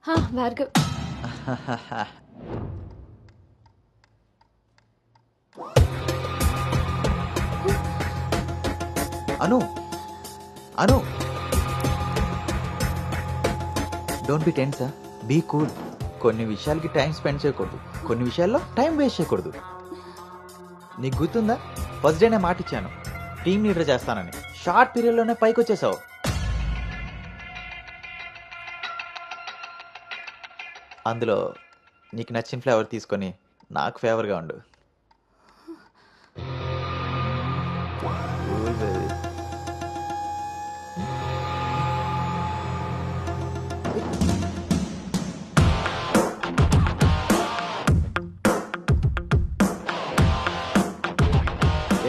Bhargav Anu Anu don't be tense be cool. కొన్ని విషయాలకి time spend చేయకూడదు, కొన్ని విషయాల్లో టైం వేస్ట్ చేయకూడదు. నీకు గుర్తుందా, ఫస్ట్ డే నేను మాట ఇచ్చాను టీమ్ లీడర్ చేస్తానని. షార్ట్ పీరియడ్లోనే పైకి వచ్చేసావు. అందులో నీకు నచ్చిన ఫ్లేవర్ తీసుకొని నాకు ఫేవర్గా ఉండు.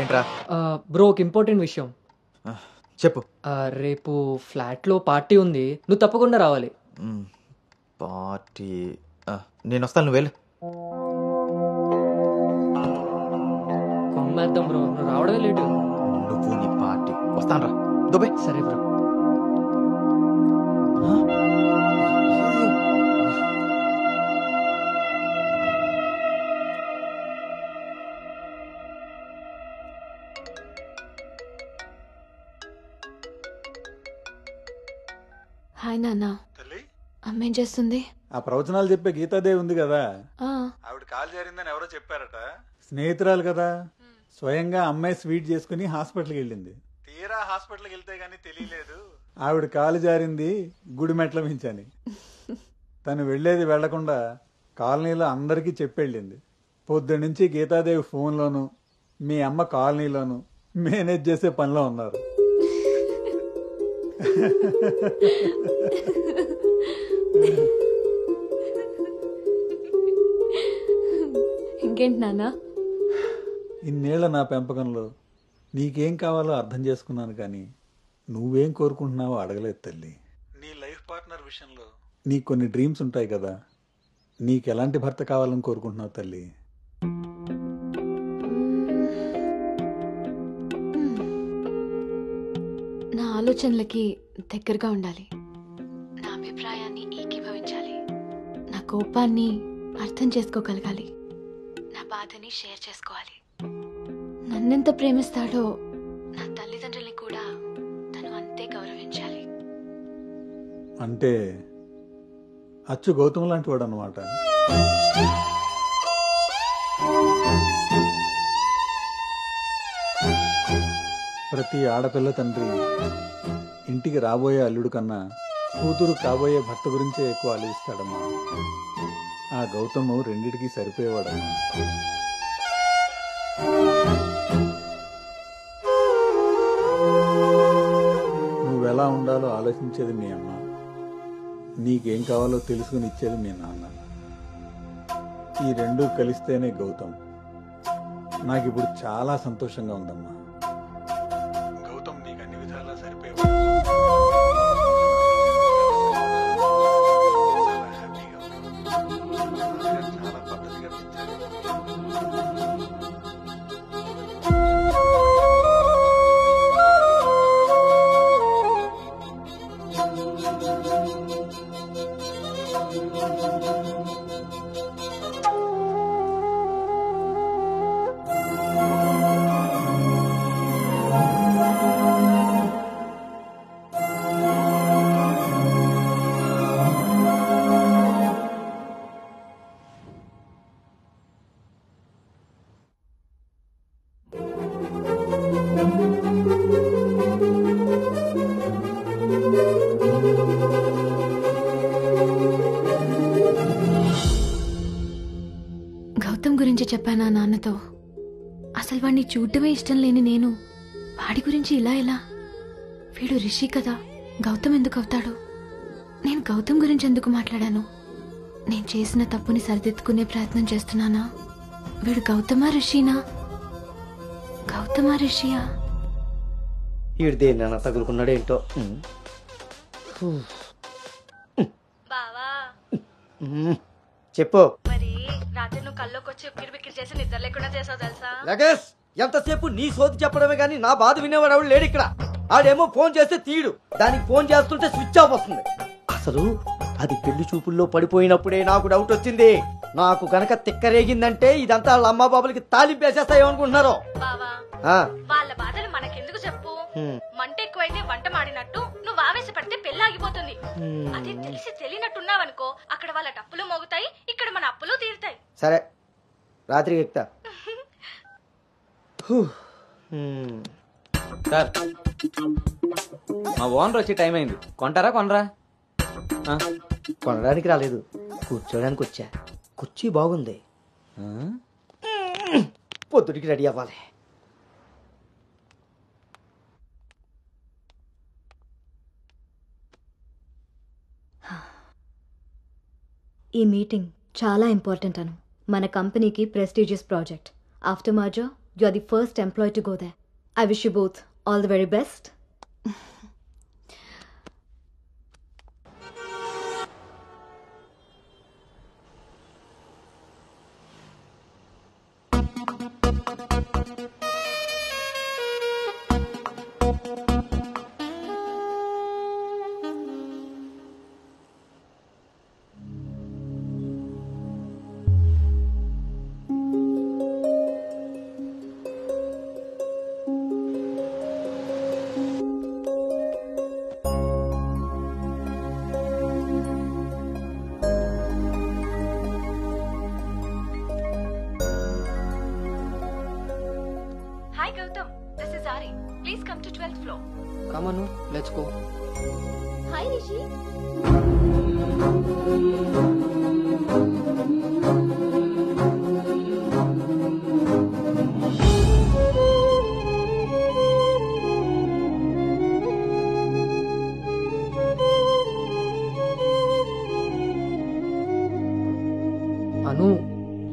ఏంట్రా బ్రో ఒక ఇంపార్టెంట్ విషయం చెప్పు. రేపు ఫ్లాట్లో పార్టీ ఉంది, నువ్వు తప్పకుండా రావాలి. పార్టీ నేను వస్తాను, నువ్వు వెళ్ళు. కొమ్మేద్దాం బ్రో, నువ్వు రావడమే లేటు. నువ్వు నీ పార్టీ వస్తాను రా దుబాయ్. సరే బ్రో. హాయ్ నాన్న. అమ్మ ఏం చేస్తుంది? ఆ ప్రవచనాలు చెప్పే గీతాదేవి ఉంది కదా, ఆ, ఆవిడ కాలు జారిందని ఎవరో చెప్పారట. స్నేహితురాలు కదా, స్వయంగా అమ్మాయి స్వీట్ చేసుకుని హాస్పిటల్కి వెళ్ళింది. తీరా హాస్పిటల్కి వెళ్తే గానీ తెలియలేదు ఆవిడ కాలు జారింది గుడి మెట్ల మించని. తను వెళ్లేది వెళ్లకుండా కాలనీలో అందరికీ చెప్పెళ్ళింది. పొద్దున్నుంచి గీతాదేవి ఫోన్లోను, మీ అమ్మ కాలనీలోను మేనేజ్ చేసే పనిలో ఉన్నారు. ఇంకేంటి నాన్న? ఇన్నేళ్ల నా పెంపకంలో నీకేం కావాలో అర్థం చేసుకున్నాను, కానీ నువ్వేం కోరుకుంటున్నావో అడగలేదు తల్లి. నీ లైఫ్ పార్ట్నర్ విషయంలో నీకు కొన్ని డ్రీమ్స్ ఉంటాయి కదా, నీకు ఎలాంటి భర్త కావాలని కోరుకుంటున్నావు తల్లి? నా ఆలోచనలకి దగ్గరగా ఉండాలి, నా అభిప్రాయాన్ని ఏకీభవించాలి, నా కోపాన్ని అర్థం చేసుకోగలగాలి, నా బాధని షేర్ చేసుకోవాలి. నన్నెంత ప్రేమిస్తాడో నా తల్లిదండ్రుల్ని కూడా తను అంతే గౌరవించాలి. అంటే అచ్చు గౌతమ్ లాంటి వాడు అన్నమాట. ప్రతి ఆడపిల్ల తండ్రి ఇంటికి రాబోయే అల్లుడు కన్నా కూతురు కాబోయే భర్త గురించే ఎక్కువ ఆలోచిస్తాడమ్మా. ఆ గౌతమ్ రెండిటికి సరిపోయేవాడమ్మా. నువ్వెలా ఉండాలో ఆలోచించేది మీ అమ్మ, నీకేం కావాలో తెలుసుకుని ఇచ్చేది మీ నాన్న. ఈ రెండూ కలిస్తేనే గౌతమ్. నాకిప్పుడు చాలా సంతోషంగా ఉందమ్మా. గౌతమ్ నీకు అన్ని విధాలా సరిపోయేవాడు. చాలా హ్యాపీగా ఉన్నావు. చాలా పద్ధతిగా పెంచారు. గౌతమ్ గురించి చెప్పానా నాన్నతో? అసలు వాడిని చూడటమే ఇష్టం లేని నేను వాడి గురించి ఇలా ఎలా? వీడు రిషి కదా, గౌతమ్ ఎందుకు అవుతాడు? నేను గౌతమ్ గురించి ఎందుకు మాట్లాడాను? నేను చేసిన తప్పుని సరిదిద్దుకునే ప్రయత్నం చేస్తున్నానా? వీడు గౌతమా రిషినా? గౌతమా రిషియా? వీడు దేన్న తగులుకున్నాడేంటో. బావా చెప్పు. మరి రాత్రి నువ్వు కల్లోకి వచ్చి ఉక్కిరి బిక్కిరి చేసి నిద్ర లేకుండా చేసావు తెలుసా? లగేష్, ఎంతసేపు నీ సోది చెప్పడమే గానీ నా బాధ వినేవాడు ఎవడు లేడు ఇక్కడ. ఆడేమో ఫోన్ చేస్తే తీయడు, దానికి ఫోన్ చేస్తుంటే స్విచ్ ఆఫ్ వస్తుంది. అసలు అది పెళ్లి చూపుల్లో పడిపోయినప్పుడే నాకు డౌట్ వచ్చింది. నాకు గనక తిక్కరేగిందంటే ఇదంతా వాళ్ళ అమ్మా బాబులకి తాలింపేసేస్తాయో అనుకుంటున్నారు. బావా వాళ్ళ బాధలు మనకెందుకు చెప్పు. మంట ఎక్కువైతే వంట మాడినట్టు నువ్వు ఆవేశపడితే పెళ్ళాగిపోతుంది. అదే తెలిసి తెలియనట్టున్నావనుకో అక్కడ వాళ్ళ డప్పులు మోగుతాయి, ఇక్కడ మన అప్పులు తీరుతాయి. సరే రాత్రికి ఎక్కుతా. సార్ మా ఓనర్ వచ్చే టైం అయింది, కొంటారా కొనరా? కొనడానికి రాలేదు, కూర్చోడానికి వచ్చా. కుర్చీ బాగుంది, పొద్దుటికి రెడీ అవ్వాలి. ఈ మీటింగ్ చాలా ఇంపార్టెంట్ అను. మన కంపెనీకి prestigious project. After merger you are the first employee to go there. I wish you both all the very best. Hi Gautam, this is Ari. Please come to 12th floor. Come on, let's go. Hi Rishi. Anu,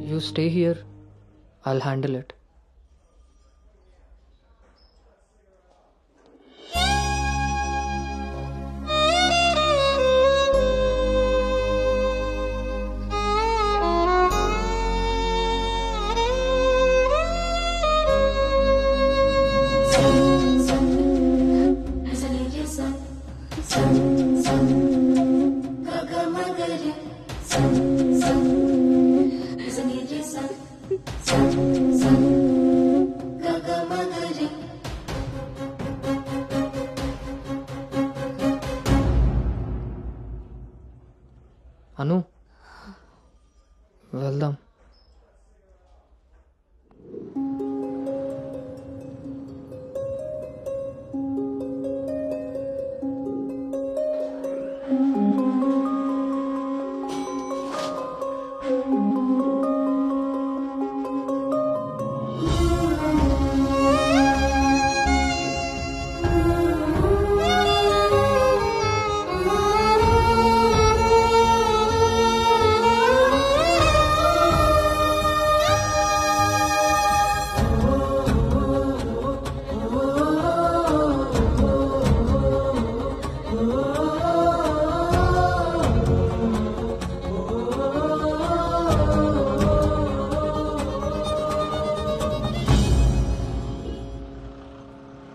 you stay here. I'll handle it. Anu, వెళ్దాం.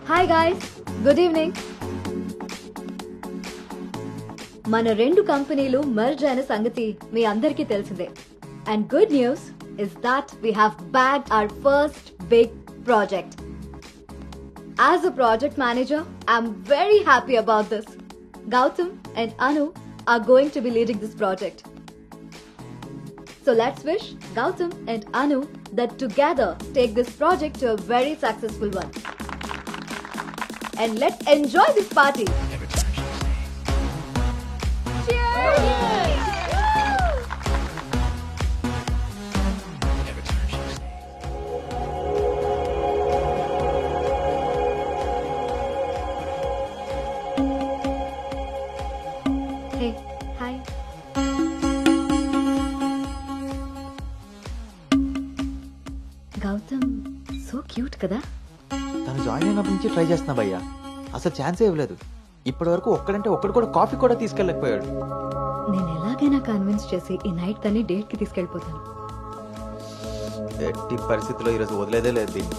Hi guys, good evening. మన రెండు కంపెనీలు merge అయిన సంగతి మీ అందరికీ తెలిసిందే. And good news is that we have bagged our first big project. As a project manager, I'm very happy about this. Gautam and Anu are going to be leading this project. So let's wish Gautam and Anu that together take this project to a very successful one. And let's enjoy this party. Hey, hi. Gautam, so cute కదా? తను join అయినప్పటి నుంచి try చేస్తున్నా భయ్యా, అసలు ఛాన్సే ఇవ్వలేదు. ఇప్పటి వరకు ఒక్కడంటే ఒక్కడు కూడా కాఫీ కూడా తీసుకెళ్ళకపోయాడు. నేను ఎలాగైనా కన్విన్స్ చేసి ఈ నైట్ తన్ని డేట్ కి తీసుకెళ్ళిపోతాను. ఎట్టి పరిస్థితుల్లో ఈరోజు వదిలేదే లేదు దీన్ని.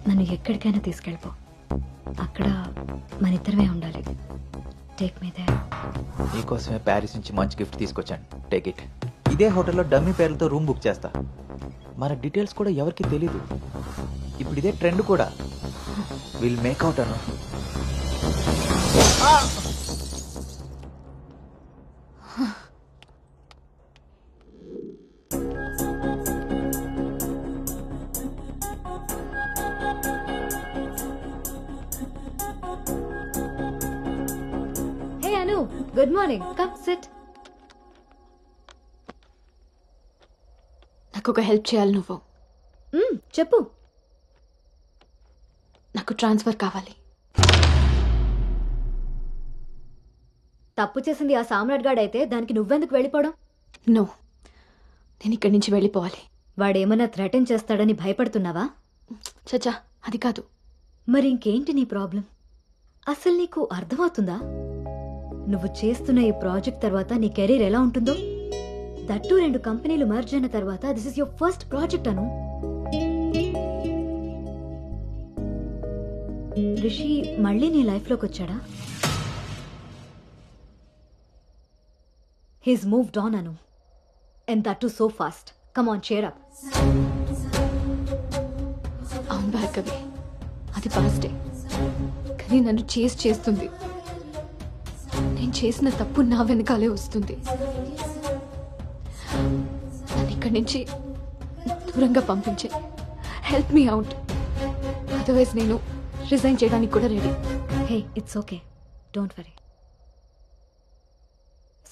నన్ను ఎక్కడికైనా తీసుకెళ్ళిపో. అక్కడ మన ఇద్దరమే ఉండాలి. Take me there. నీకోసమే ప్యారిస్ నుంచి మంచి గిఫ్ట్ తీసుకొచ్చాను. Take it. ఇదే హోటల్లో డమ్మీ పేర్లతో రూమ్ బుక్ చేస్తా. మన డీటెయిల్స్ కూడా ఎవరికి తెలీదు. ఇప్పుడు ఇదే ట్రెండ్ కూడా. Will make out Anu. Hey Anu, good morning. Come SIT. నాకు ఒక హెల్ప్ చేయాలి నువ్వు. చెప్పు. నాకు ట్రాన్స్ఫర్ కావాలి. తప్పు చేసింది ఆ సామ్రాట్ గాడైతే దానికి నువ్వెందుకు వెళ్ళిపోవడం? నో, నేను ఇక్కడి నుంచి వెళ్ళిపోవాలి. వాడేమన్నా థ్రెటన్ చేస్తాడని భయపడుతున్నావా? చచ్చా, అది కాదు. మరి ఇంకేంటి నీ ప్రాబ్లం? అసలు నీకు అర్థమవుతుందా నువ్వు చేస్తున్న ఈ ప్రాజెక్ట్ తర్వాత నీ కెరీర్ ఎలా ఉంటుందో? దట్టు 2 కంపెనీలు మర్జ్ అయిన తర్వాత this is your first project Anu. Rishi మళ్ళీ నీ లైఫ్లోకి వచ్చాడా? He's moved on Anu. And that too so fast. Come on, cheer up. అవును భార్గవి, అది పాస్టే. కానీ నన్ను చేస్ చేస్తుంది. నేను చేసిన తప్పు నా వెనకాలే వస్తుంది. నన్ను ఇక్కడి నుంచి దూరంగా పంపించే. Help me out. అదర్వైజ్ నేను రిజైన్ చేయడానికి కూడా ready. Hey, it's okay, don't worry.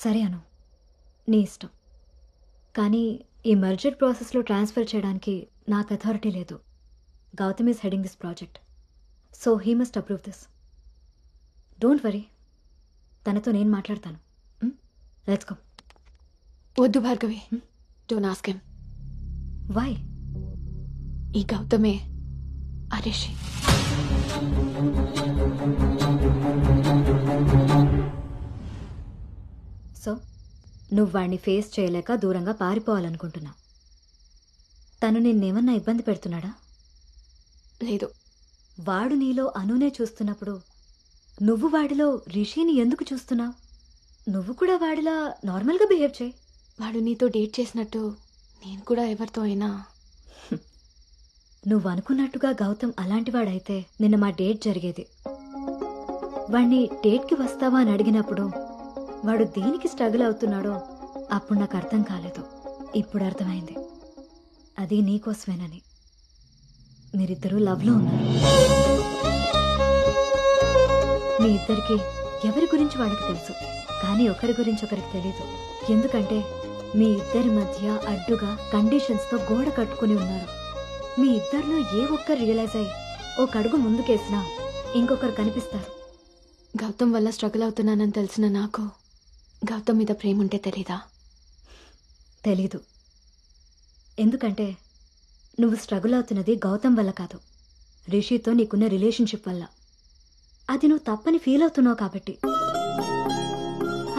సరే అను, నీ ఇష్టం. కానీ ఈ మర్జర్ ప్రాసెస్లో ట్రాన్స్ఫర్ చేయడానికి నాకు అథారిటీ లేదు. Gautam is heading this project, so he must approve this. Don't worry, తనతో నేను మాట్లాడతాను. Let's go. వద్దు Bhargavi, don't ask him. Why? ఈ గౌతమే ఆ రిషి. సో నువ్వు వాడిని ఫేస్ చేయలేక దూరంగా పారిపోవాలనుకుంటున్నావు. తను నిన్నేమన్నా ఇబ్బంది పెడుతున్నాడా? లేదు. వాడు నీలో అనునే చూస్తున్నప్పుడు నువ్వు వాడిలో రిషిని ఎందుకు చూస్తున్నావు? నువ్వు కూడా వాడిలా నార్మల్గా బిహేవ్ చేయి. వాడు నీతో డేట్ చేసినట్టు నేను కూడా ఎవరితో అయినా. నువ్వు అనుకున్నట్టుగా గౌతమ్ అలాంటివాడైతే నిన్న మా డేట్ జరిగేది. వాణ్ణి డేట్కి వస్తావా అని అడిగినప్పుడు వాడు దేనికి స్ట్రగుల్ అవుతున్నాడో అప్పుడు నాకు అర్థం కాలేదు. ఇప్పుడు అర్థమైంది. అది నీకోసమేనని. మీరిద్దరూ లవ్లో ఉన్నారు. మీ ఇద్దరికి ఎవరి గురించి వాళ్ళకి తెలుసు, కానీ ఒకరి గురించి ఒకరికి తెలీదు. ఎందుకంటే మీ ఇద్దరి మధ్య అడ్డుగా కండిషన్స్తో గోడ కట్టుకుని ఉన్నారు. మీ ఇద్దరిలో ఏ ఒక్కరు రియలైజ్ అయ్యి ఒక అడుగు ముందుకేసినా ఇంకొకరు కనిపిస్తారు. గౌతమ్ వల్ల స్ట్రగుల్ అవుతున్నానని తెలిసిన నాకు గౌతమ్ మీద ప్రేమ ఉంటే తెలీదా? తెలీదు. ఎందుకంటే నువ్వు స్ట్రగుల్ అవుతున్నది గౌతమ్ వల్ల కాదు, రిషితో నీకున్న రిలేషన్షిప్ వల్ల. అది నువ్వు తప్పని ఫీల్ అవుతున్నావు కాబట్టి.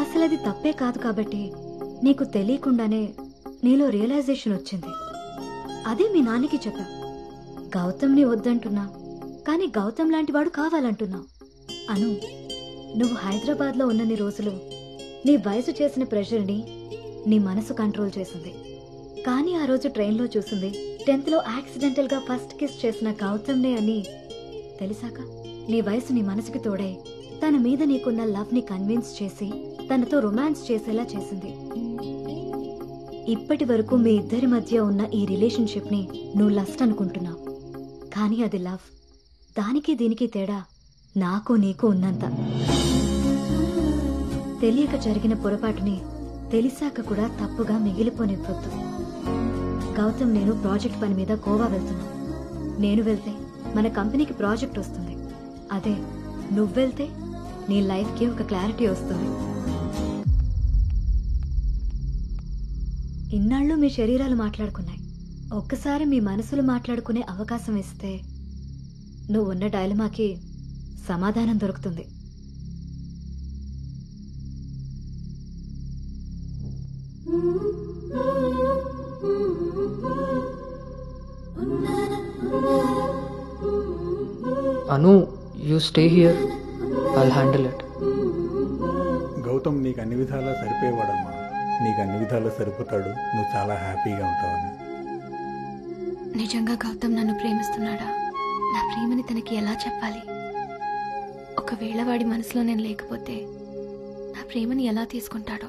అసలు అది తప్పే కాదు కాబట్టి నీకు తెలియకుండానే నీలో రియలైజేషన్ వచ్చింది. అదే మీ నాన్నకి చెప్పా. గౌతమ్ని వద్దంటున్నా, కానీ గౌతమ్ లాంటి వాడు కావాలంటున్నావు. అను, నువ్వు హైదరాబాద్లో ఉన్నన్ని రోజులు నీ వయసు చేసిన ప్రెషర్ని నీ మనసు కంట్రోల్ చేసింది. కానీ ఆ రోజు ట్రైన్లో చూసింది 10th లో యాక్సిడెంటల్గా ఫస్ట్ కిస్ చేసిన గౌతమ్నే అని తెలిసాక నీ వయసు నీ మనసుకి తోడై తన మీద నీకున్న లవ్ని కన్విన్స్ చేసి తనతో రొమాన్స్ చేసేలా చేసింది. ఇప్పటి వరకు మీ ఇద్దరి మధ్య ఉన్న ఈ రిలేషన్షిప్ని నువ్వు లస్ట్ అనుకుంటున్నావు, కానీ అది లవ్. దానికి దీనికి తేడా నాకు నీకు ఉన్నంత. తెలియక జరిగిన పొరపాటుని తెలిసాక కూడా తప్పుగా మిగిలిపోనివ్వద్దు. గౌతమ్ నేను ప్రాజెక్ట్ పని మీద గోవా వెళ్తున్నా. నేను వెళ్తే మన కంపెనీకి ప్రాజెక్ట్ వస్తుంది. అదే నువ్వు వెళ్తే నీ లైఫ్కి ఒక క్లారిటీ వస్తుంది. ఇన్నాళ్ళు మీ శరీరాలు మాట్లాడుకున్నాయి. ఒక్కసారి మీ మనసులు మాట్లాడుకునే అవకాశం ఇస్తే నువ్వున్న డైలమాకి సమాధానం దొరుకుతుంది. Anu you stay here I handle it. Gautam నీకు అన్ని విధాలా సరిపోయేవాడమ్మా. నీకు అన్ని విధాలా సరిపోతాడు. నువ్వు చాలా హ్యాపీగా ఉంటావని. నిజంగా గౌతమ్ నన్ను ప్రేమిస్తున్నాడా? నా ప్రేమని తనకి ఎలా చెప్పాలి? ఒకవేళ వాడి మనసులో నేను లేకపోతే నా ప్రేమని ఎలా తీసుకుంటాడో?